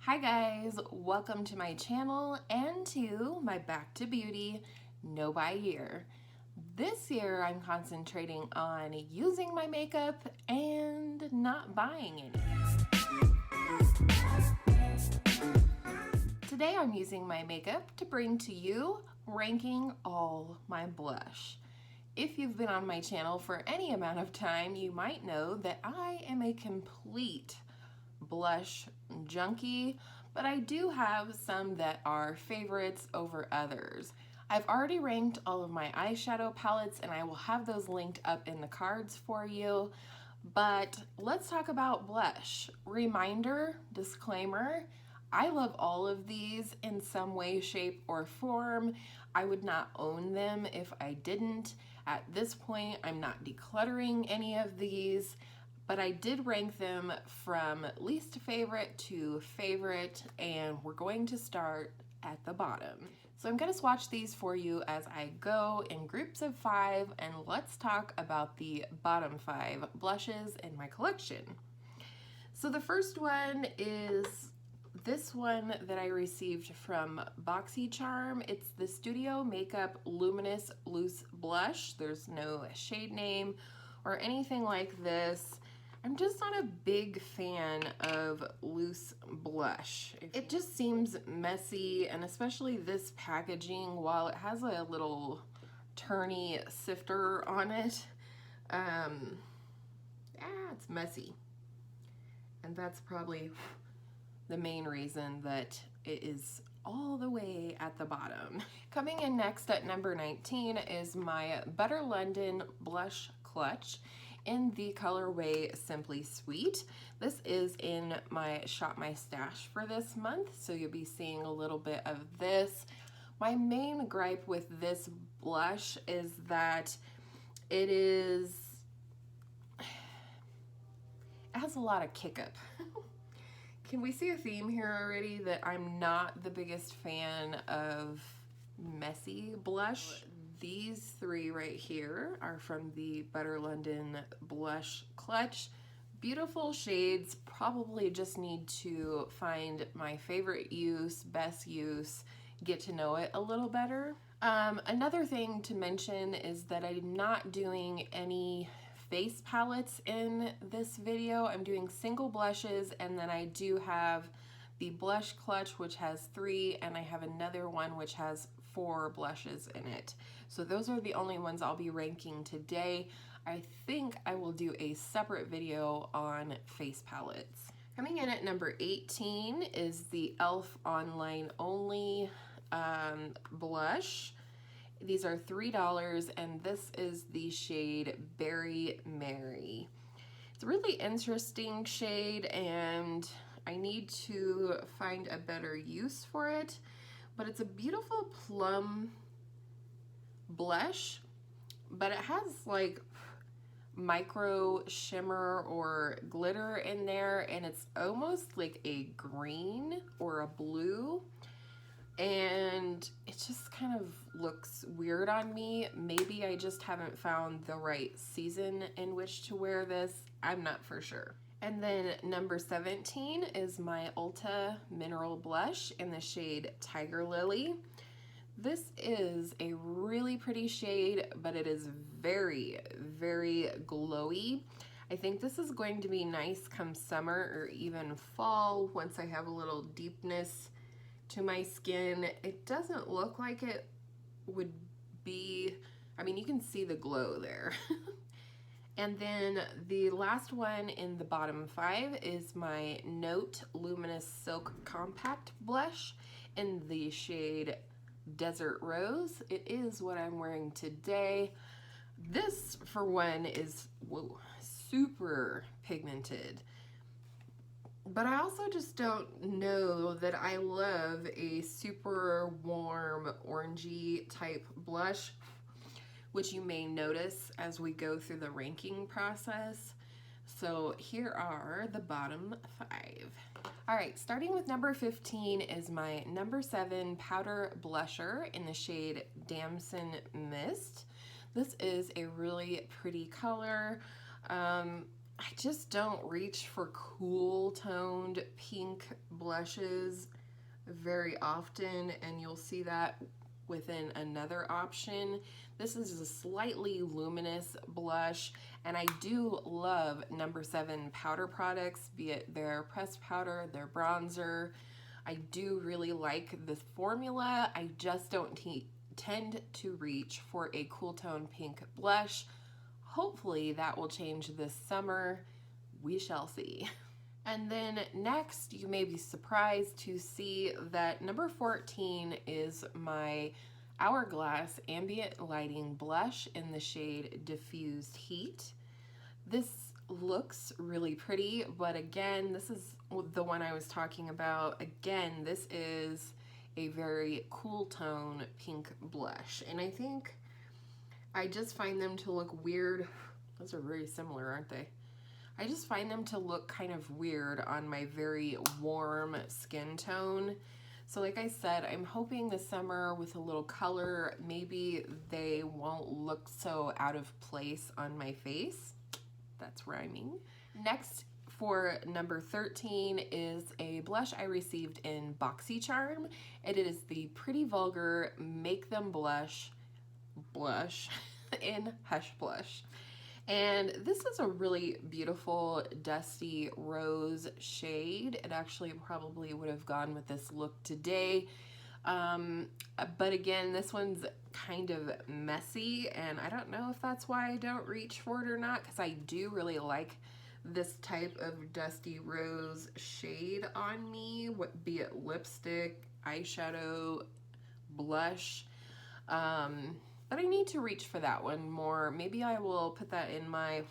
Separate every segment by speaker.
Speaker 1: Hi guys, welcome to my channel and to my Back to Beauty No Buy year. This year I'm concentrating on using my makeup and not buying any. Today I'm using my makeup to bring to you ranking all my blush. If you've been on my channel for any amount of time, you might know that I am a complete blush junkie, but I do have some that are favorites over others. I've already ranked all of my eyeshadow palettes and I will have those linked up in the cards for you. But let's talk about blush. Reminder, disclaimer, I love all of these in some way, shape, or form. I would not own them if I didn't. At this point, I'm not decluttering any of these, but I did rank them from least favorite to favorite, and we're going to start at the bottom. So I'm going to swatch these for you as I go in groups of 5, and let's talk about the bottom 5 blushes in my collection. So the first one is this one that I received from BoxyCharm. It's the Studio Makeup Luminous Loose Blush. There's no shade name or anything like this. I'm just not a big fan of loose blush. It just seems messy, and especially this packaging, while it has a little turny sifter on it, it's messy. And that's probably the main reason that it is all the way at the bottom. Coming in next at number 19 is my Butter London Blush Clutch in the colorway Simply Sweet. This is in my Shop My Stash for this month, so you'll be seeing a little bit of this. My main gripe with this blush is that it has a lot of kick up. Can we see a theme here already that I'm not the biggest fan of messy blush? These 3 right here are from the Butter London Blush Clutch. Beautiful shades, probably just need to find my favorite use, best use, get to know it a little better. Another thing to mention is that I'm not doing any face palettes in this video. I'm doing single blushes, and then I do have the blush clutch, which has 3, and I have another one which has 4 blushes in it. So those are the only ones I'll be ranking today. I think I will do a separate video on face palettes. Coming in at number 18 is the e.l.f. Online Only blush. These are $3, and this is the shade Berry Mary. It's a really interesting shade, and I need to find a better use for it, but it's a beautiful plum blush, but it has like micro shimmer or glitter in there, and it's almost like a green or a blue, and it just kind of looks weird on me. Maybe I just haven't found the right season in which to wear this. I'm not for sure. And then number 17 is my Ulta Mineral Blush in the shade Tiger Lily. This is a really pretty shade, but it is very, very glowy. I think this is going to be nice come summer or even fall once I have a little deepness to my skin. It doesn't look like it would be, I mean, you can see the glow there. And then the last one in the bottom 5 is my Note Luminous Silk Compact Blush in the shade Desert Rose. It is what I'm wearing today. This, for one, is super pigmented. But I also just don't know that I love a super warm orangey type blush, which you may notice as we go through the ranking process. So here are the bottom 5. All right, starting with number 15 is my number 7 powder blusher in the shade Damson Mist. This is a really pretty color. I just don't reach for cool toned pink blushes very often, and you'll see that within another option. This is a slightly luminous blush, and I do love No. 7 powder products, be it their pressed powder, their bronzer. I do really like this formula. I just don't tend to reach for a cool tone pink blush. Hopefully that will change this summer. We shall see. And then next, you may be surprised to see that number 14 is my Hourglass Ambient Lighting Blush in the shade Diffused Heat. This looks really pretty, but again, this is the one I was talking about. Again, this is a very cool tone pink blush, and I think I just find them to look weird. Those are very similar, aren't they? I just find them to look kind of weird on my very warm skin tone. So like I said, I'm hoping this summer with a little color, maybe they won't look so out of place on my face. That's rhyming. Next, for number 13 is a blush I received in BoxyCharm. It is the Pretty Vulgar Make Them Blush in Hush Blush. And this is a really beautiful dusty rose shade. It actually probably would have gone with this look today. But again, this one's kind of messy, and I don't know if that's why I don't reach for it or not, because I do really like this type of dusty rose shade on me, be it lipstick, eyeshadow, blush. But I need to reach for that one more. Maybe I will put that in my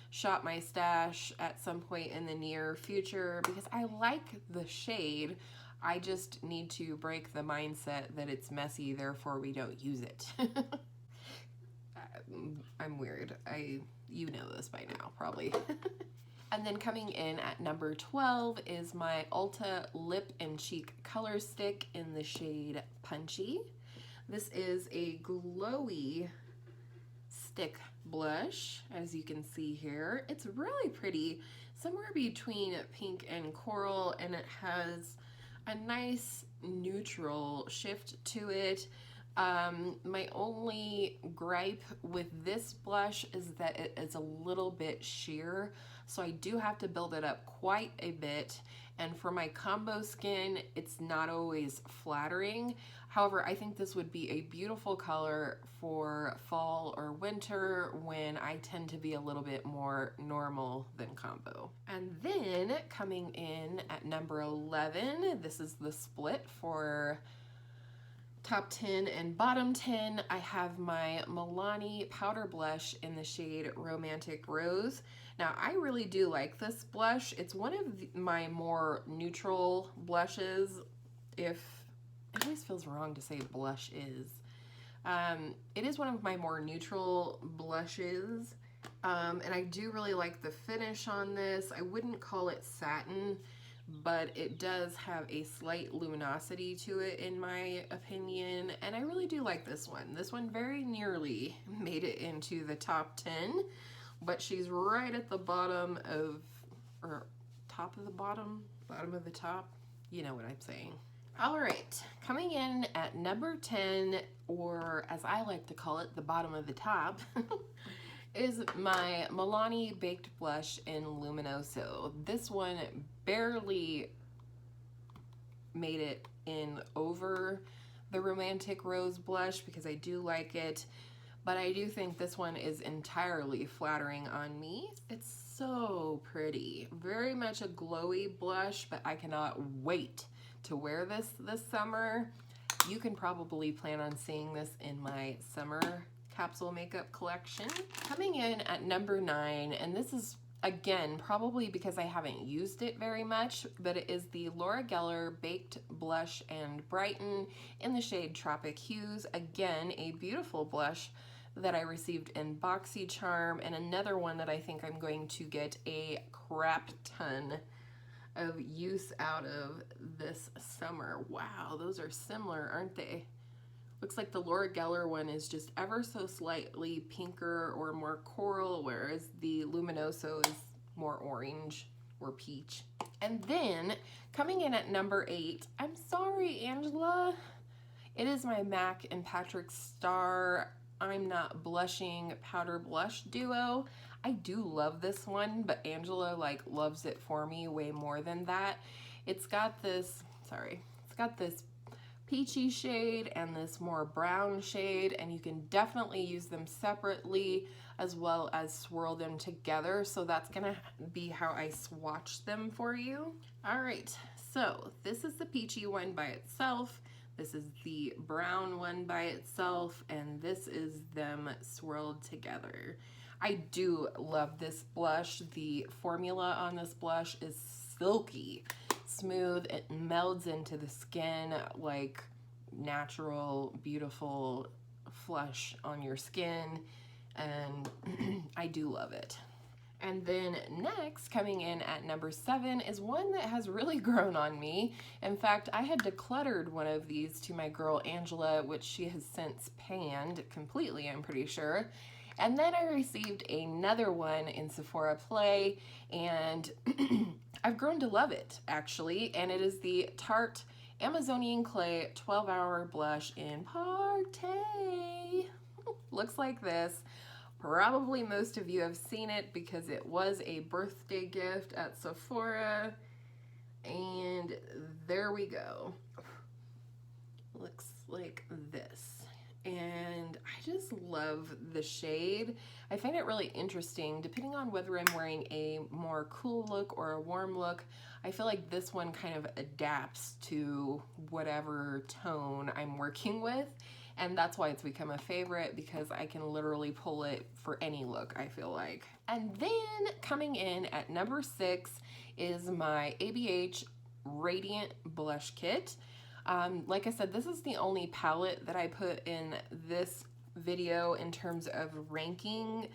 Speaker 1: shop my stash at some point in the near future, because I like the shade. I just need to break the mindset that it's messy, therefore we don't use it. I'm weird. You know this by now, probably. And then coming in at number 12 is my Ulta Lip and Cheek Color Stick in the shade Punchy. This is a glowy stick blush, as you can see here. It's really pretty, somewhere between pink and coral, and it has a nice neutral shift to it. My only gripe with this blush is that it is a little bit sheer, so I do have to build it up quite a bit, and for my combo skin, it's not always flattering. However, I think this would be a beautiful color for fall or winter when I tend to be a little bit more normal than combo. And then coming in at number 11, this is the split for top 10 and bottom 10. I have my Milani powder blush in the shade Romantic Rose. Now, I really do like this blush. It's one of my more neutral blushes. It always feels wrong to say blush is. It is one of my more neutral blushes, and I do really like the finish on this. I wouldn't call it satin, but it does have a slight luminosity to it in my opinion, and I really do like this one. This one very nearly made it into the top 10, but she's right at the bottom of, or top of the bottom of the top, you know what I'm saying. All right, coming in at number 10, or as I like to call it, the bottom of the top, is my Milani Baked Blush in Luminoso. This one barely made it in over the Romantic Rose blush because I do like it, but I do think this one is entirely flattering on me. It's so pretty. Very much a glowy blush, but I cannot wait to wear this summer. You can probably plan on seeing this in my summer capsule makeup collection. Coming in at number 9, and this is again probably because I haven't used it very much, but it is the Laura Geller Baked Blush and Brighten in the shade Tropic Hues. Again, a beautiful blush that I received in BoxyCharm, and another one that I think I'm going to get a crap ton of use out of this summer. Wow, those are similar, aren't they? Looks like the Laura Geller one is just ever so slightly pinker or more coral, whereas the Luminoso is more orange or peach. And then coming in at number 8, I'm sorry, Angela, it is my MAC and Patrick Star I'm Not Blushing Powder Blush Duo. I do love this one, but Angela like loves it for me way more than that. It's got this, it's got this peachy shade and this more brown shade, and you can definitely use them separately as well as swirl them together. So that's gonna be how I swatch them for you. All right, so this is the peachy one by itself. This is the brown one by itself, and this is them swirled together. I do love this blush. The formula on this blush is silky smooth. It melds into the skin like natural, beautiful flush on your skin, and I do love it. And then next, coming in at number 7, is one that has really grown on me. In fact, I had decluttered one of these to my girl Angela, which she has since panned completely, I'm pretty sure. And then I received another one in Sephora Play, and I've grown to love it, actually. And it is the Tarte Amazonian Clay 12-Hour Blush in Party. Looks like this. Probably most of you have seen it because it was a birthday gift at Sephora. And there we go. Looks like this. And I just love the shade. I find it really interesting, depending on whether I'm wearing a more cool look or a warm look. I feel like this one kind of adapts to whatever tone I'm working with. And that's why it's become a favorite, because I can literally pull it for any look, I feel like. And then coming in at number 6 is my ABH Radiant Blush Kit. Like I said, this is the only palette that I put in this video in terms of ranking,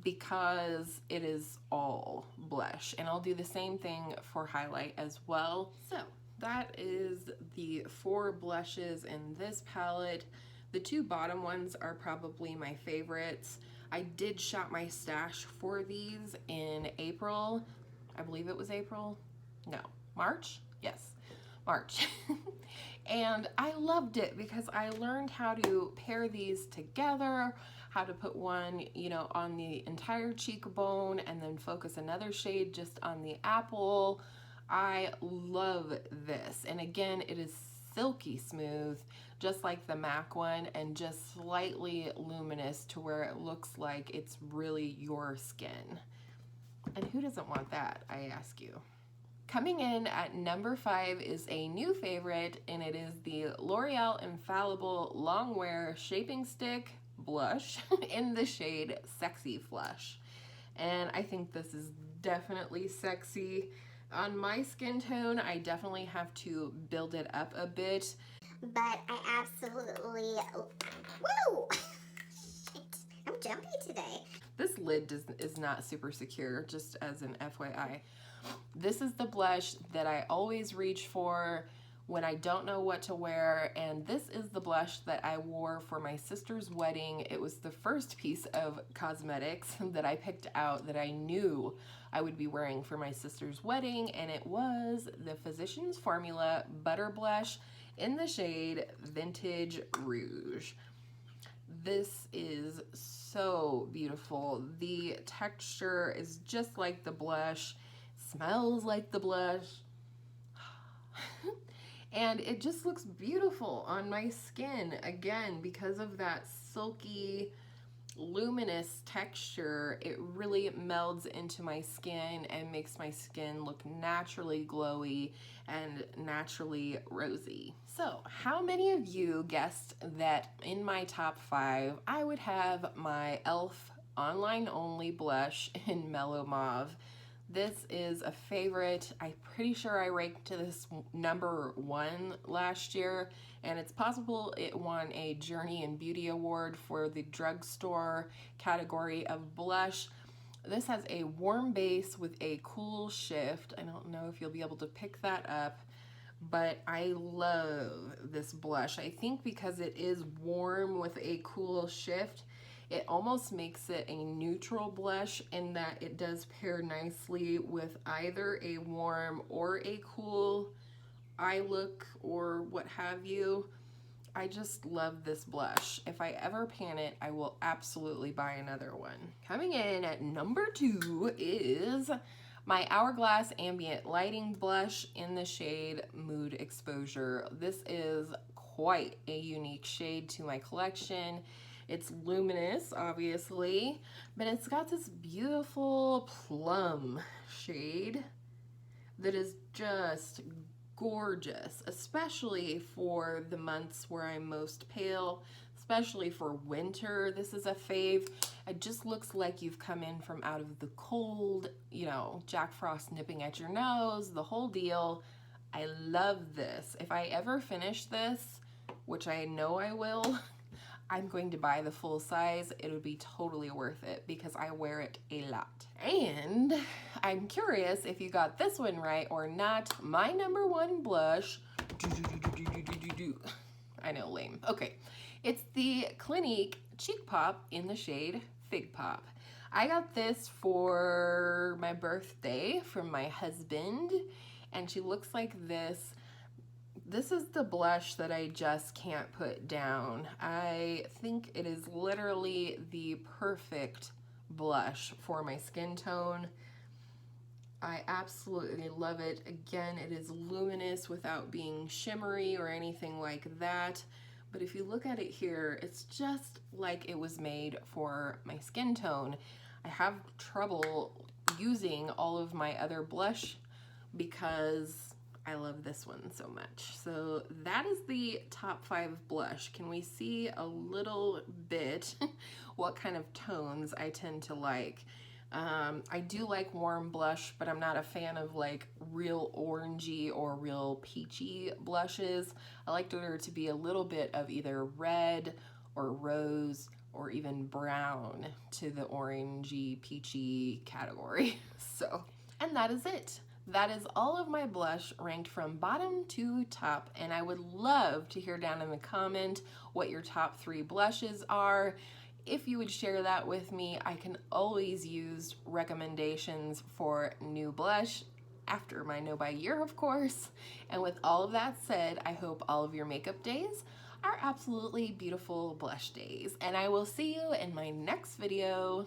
Speaker 1: because it is all blush. And I'll do the same thing for highlight as well. So that is the 4 blushes in this palette. The 2 bottom ones are probably my favorites. I did shop my stash for these in April. I believe it was April. No, March? Yes, March. And I loved it because I learned how to pair these together, how to put one, you know, on the entire cheekbone and then focus another shade just on the apple. I love this. And again, it is silky smooth, just like the MAC one, and just slightly luminous to where it looks like it's really your skin. And who doesn't want that, I ask you? Coming in at number 5 is a new favorite, and it is the L'Oreal Infallible Longwear Shaping Stick Blush in the shade Sexy Flush. And I think this is definitely sexy. On my skin tone, I definitely have to build it up a bit.
Speaker 2: But I absolutely, whoa, shit, I'm jumpy today.
Speaker 1: This lid is not super secure, just as an FYI. This is the blush that I always reach for when I don't know what to wear, and this is the blush that I wore for my sister's wedding. It was the first piece of cosmetics that I picked out that I knew I would be wearing for my sister's wedding, and it was the Physicians Formula Butter Blush in the shade Vintage Rouge. This is so beautiful. The texture is just like the blush, smells like the blush, and it just looks beautiful on my skin, again, because of that silky, luminous texture. It really melds into my skin and makes my skin look naturally glowy and naturally rosy. So, how many of you guessed that in my top 5 I would have my e.l.f. online only blush in Mellow Mauve? This is a favorite. I'm pretty sure I ranked this number 1 last year, and it's possible it won a Journey and Beauty Award for the drugstore category of blush. This has a warm base with a cool shift. I don't know if you'll be able to pick that up, but I love this blush. I think because it is warm with a cool shift, It almost makes it a neutral blush in that it does pair nicely with either a warm or a cool eye look or what have you. I just love this blush. If I ever pan it, I will absolutely buy another one. Coming in at number 2 is my Hourglass Ambient Lighting Blush in the shade Mood Exposure. This is quite a unique shade to my collection. It's luminous, obviously, but it's got this beautiful plum shade that is just gorgeous, especially for the months where I'm most pale, especially for winter. This is a fave. It just looks like you've come in from out of the cold, you know, Jack Frost nipping at your nose, the whole deal. I love this. If I ever finish this, which I know I will, I'm going to buy the full size. It would be totally worth it because I wear it a lot. And I'm curious if you got this one right or not. My number 1 blush, I know, lame. Okay, it's the Clinique Cheek Pop in the shade Fig Pop. I got this for my birthday from my husband, and she looks like this. This is the blush that I just can't put down. I think it is literally the perfect blush for my skin tone. I absolutely love it. Again, it is luminous without being shimmery or anything like that. But if you look at it here, it's just like it was made for my skin tone. I have trouble using all of my other blush because I love this one so much. So that is the top 5 blush. Can we see a little bit what kind of tones I tend to like? I do like warm blush, but I'm not a fan of like real orangey or real peachy blushes. I like there to be a little bit of either red or rose or even brown to the orangey peachy category. So, and that is it. That is all of my blush ranked from bottom to top, and I would love to hear down in the comment what your top 3 blushes are. If you would share that with me, I can always use recommendations for new blush after my know by year, of course. And with all of that said, I hope all of your makeup days are absolutely beautiful blush days, and I will see you in my next video.